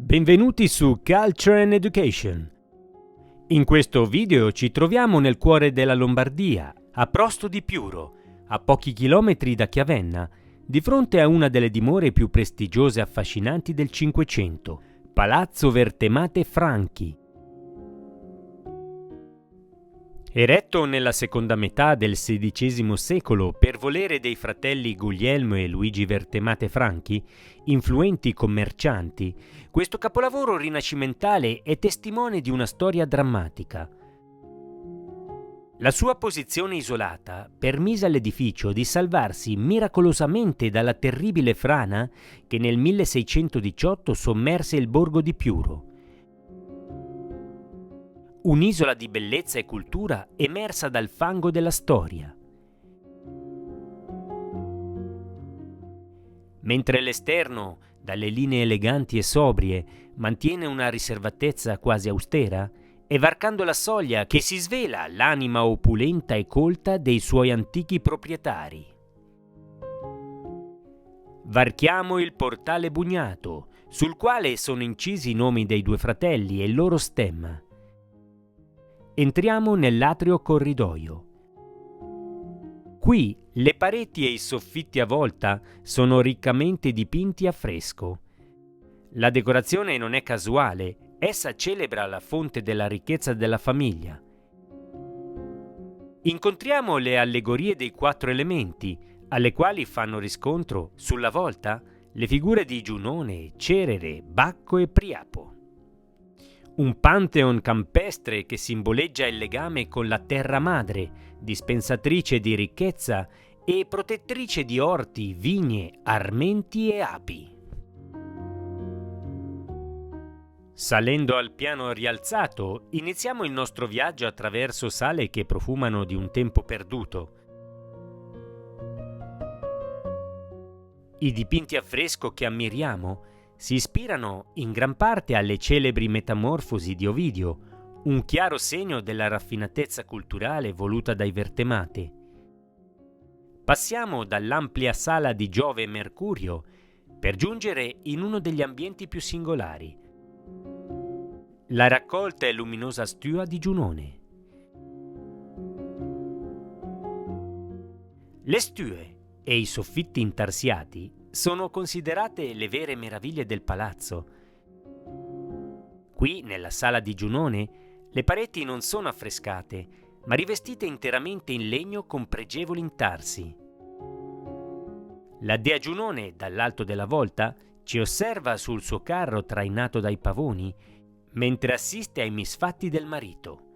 Benvenuti su Culture and Education. In questo video ci troviamo nel cuore della Lombardia, a Prosto di Piuro, a pochi chilometri da Chiavenna, di fronte a una delle dimore più prestigiose e affascinanti del Cinquecento, Palazzo Vertemate Franchi. Eretto nella seconda metà del XVI secolo per volere dei fratelli Guglielmo e Luigi Vertemate Franchi, influenti commercianti, questo capolavoro rinascimentale è testimone di una storia drammatica. La sua posizione isolata permise all'edificio di salvarsi miracolosamente dalla terribile frana che nel 1618 sommerse il borgo di Piuro. Un'isola di bellezza e cultura emersa dal fango della storia. Mentre l'esterno, dalle linee eleganti e sobrie, mantiene una riservatezza quasi austera, è varcando la soglia che si svela l'anima opulenta e colta dei suoi antichi proprietari. Varchiamo il portale bugnato, sul quale sono incisi i nomi dei due fratelli e il loro stemma. Entriamo nell'atrio corridoio. Qui le pareti e i soffitti a volta sono riccamente dipinti a fresco. La decorazione non è casuale, essa celebra la fonte della ricchezza della famiglia. Incontriamo le allegorie dei quattro elementi, alle quali fanno riscontro, sulla volta, le figure di Giunone, Cerere, Bacco e Priapo. Un pantheon campestre che simboleggia il legame con la terra madre, dispensatrice di ricchezza e protettrice di orti, vigne, armenti e api. Salendo al piano rialzato, iniziamo il nostro viaggio attraverso sale che profumano di un tempo perduto. I dipinti a fresco che ammiriamo si ispirano in gran parte alle celebri Metamorfosi di Ovidio, un chiaro segno della raffinatezza culturale voluta dai Vertemate. Passiamo dall'ampia sala di Giove e Mercurio per giungere in uno degli ambienti più singolari, la raccolta e luminosa stua di Giunone. Le stue e i soffitti intarsiati sono considerate le vere meraviglie del palazzo. Qui, nella sala di Giunone, le pareti non sono affrescate, ma rivestite interamente in legno con pregevoli intarsi. La dea Giunone, dall'alto della volta, ci osserva sul suo carro trainato dai pavoni, mentre assiste ai misfatti del marito.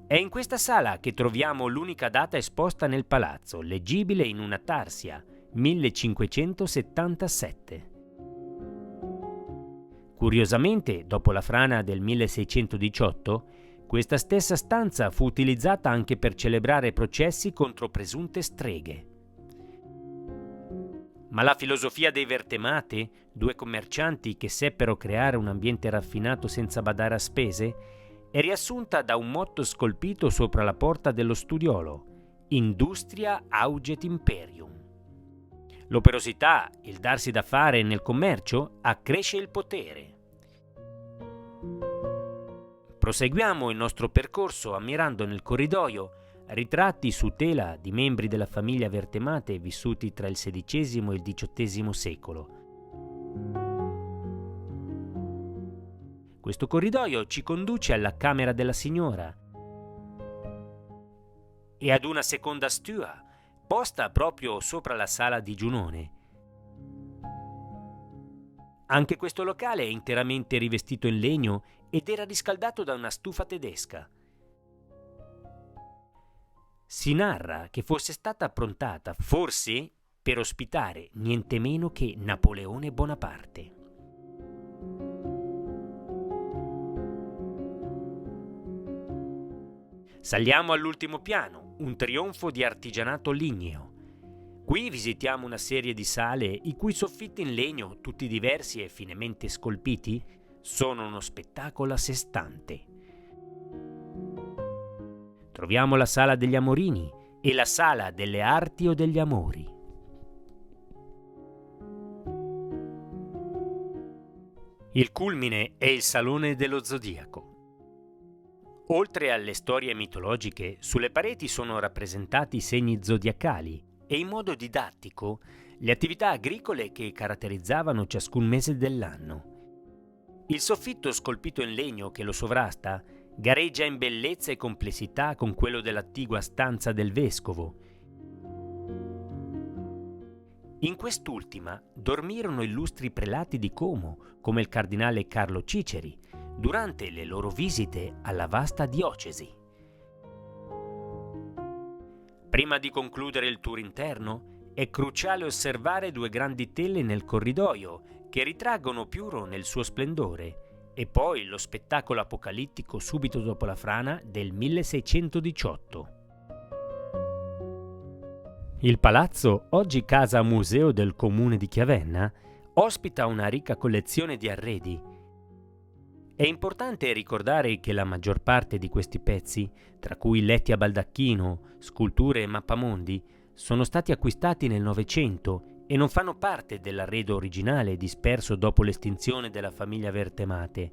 È in questa sala che troviamo l'unica data esposta nel palazzo, leggibile in una tarsia, 1577. Curiosamente, dopo la frana del 1618, questa stessa stanza fu utilizzata anche per celebrare processi contro presunte streghe. Ma la filosofia dei Vertemate, due commercianti che seppero creare un ambiente raffinato senza badare a spese, è riassunta da un motto scolpito sopra la porta dello studiolo: Industria auget imperium. L'operosità, il darsi da fare nel commercio, accresce il potere. Proseguiamo il nostro percorso ammirando nel corridoio ritratti su tela di membri della famiglia Vertemate vissuti tra il XVI e il XVIII secolo. Questo corridoio ci conduce alla camera della signora e ad una seconda stua, posta proprio sopra la sala di Giunone. Anche questo locale è interamente rivestito in legno ed era riscaldato da una stufa tedesca. Si narra che fosse stata approntata, forse, per ospitare niente meno che Napoleone Bonaparte. Saliamo all'ultimo piano, un trionfo di artigianato ligneo. Qui visitiamo una serie di sale i cui soffitti in legno, tutti diversi e finemente scolpiti, sono uno spettacolo a sé stante. Troviamo la sala degli amorini e la sala delle arti o degli amori. Il culmine è il Salone dello Zodiaco. Oltre alle storie mitologiche, sulle pareti sono rappresentati segni zodiacali e in modo didattico le attività agricole che caratterizzavano ciascun mese dell'anno. Il soffitto scolpito in legno che lo sovrasta gareggia in bellezza e complessità con quello dell'attigua stanza del vescovo. In quest'ultima dormirono illustri prelati di Como, come il cardinale Carlo Ciceri, durante le loro visite alla vasta diocesi. Prima di concludere il tour interno, è cruciale osservare due grandi tele nel corridoio che ritraggono Piuro nel suo splendore, e poi lo spettacolo apocalittico subito dopo la frana del 1618. Il palazzo, oggi casa museo del comune di Chiavenna, ospita una ricca collezione di arredi. È importante ricordare che la maggior parte di questi pezzi, tra cui letti a baldacchino, sculture e mappamondi, sono stati acquistati nel Novecento e non fanno parte dell'arredo originale disperso dopo l'estinzione della famiglia Vertemate.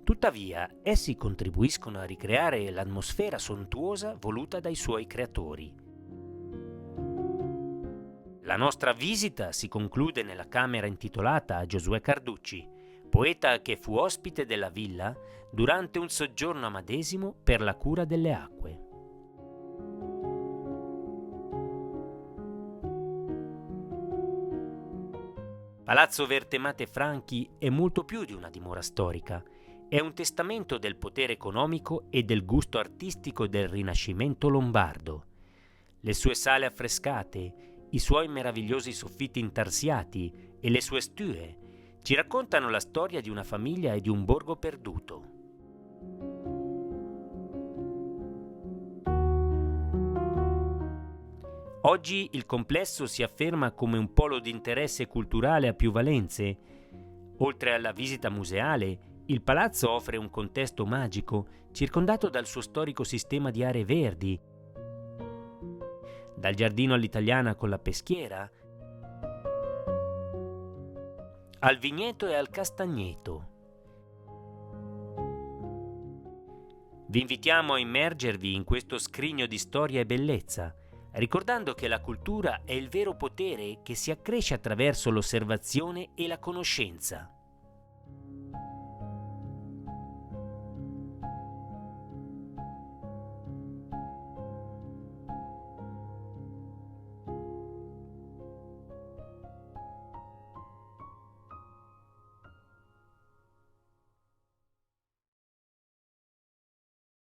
Tuttavia, essi contribuiscono a ricreare l'atmosfera sontuosa voluta dai suoi creatori. La nostra visita si conclude nella camera intitolata a Giosuè Carducci, poeta che fu ospite della villa durante un soggiorno a Madesimo per la cura delle acque. Palazzo Vertemate Franchi è molto più di una dimora storica. È un testamento del potere economico e del gusto artistico del Rinascimento lombardo. Le sue sale affrescate, i suoi meravigliosi soffitti intarsiati e le sue stue ci raccontano la storia di una famiglia e di un borgo perduto. Oggi il complesso si afferma come un polo di interesse culturale a più valenze. Oltre alla visita museale, il palazzo offre un contesto magico circondato dal suo storico sistema di aree verdi, dal giardino all'italiana con la peschiera, al vigneto e al castagneto. Vi invitiamo a immergervi in questo scrigno di storia e bellezza, ricordando che la cultura è il vero potere che si accresce attraverso l'osservazione e la conoscenza.